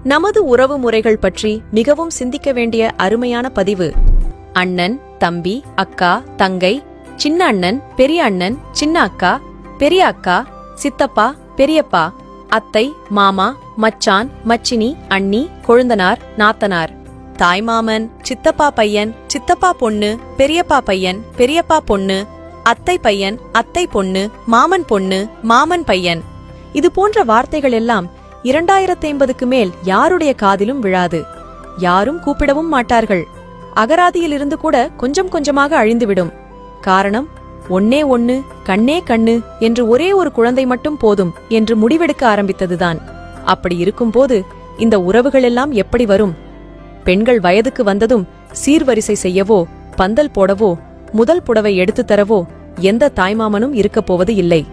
நமது உறவு முறைகள் பற்றி மிகவும் சிந்திக்க வேண்டிய அருமையான பதிவு. அண்ணன், தம்பி, அக்கா, தங்கை, சின்ன அண்ணன், பெரிய அண்ணன், சின்ன அக்கா, பெரிய அக்கா, சித்தப்பா, பெரியப்பா, அத்தை, மாமா, மச்சான், மச்சினி, அண்ணி, கொழுந்தனார், நாத்தனார், தாய்மாமன், சித்தப்பா பையன், சித்தப்பா பொண்ணு, பெரியப்பா பையன், பெரியப்பா பொண்ணு, அத்தை பையன், அத்தை பொண்ணு, மாமன் பொண்ணு, மாமன் பையன். இது போன்ற வார்த்தைகள் எல்லாம் 2050க்கு மேல் யாருடைய காதிலும் விழாது. யாரும் கூப்பிடவும் மாட்டார்கள். அகராதியிலிருந்து கூட கொஞ்சம் கொஞ்சமாக அழிந்துவிடும். காரணம், ஒன்னே ஒண்ணு, கண்ணே கண்ணு என்று ஒரே ஒரு குழந்தை மட்டும் போதும் என்று முடிவெடுக்க ஆரம்பித்ததுதான். அப்படி இருக்கும்போது இந்த உறவுகளெல்லாம் எப்படி வரும்? பெண்கள் வயதுக்கு வந்ததும் சீர்வரிசை செய்யவோ, பந்தல் போடவோ, முதல் புடவை எடுத்துத் தரவோ எந்த தாய்மாமனும் இருக்கப் போவது இல்லை.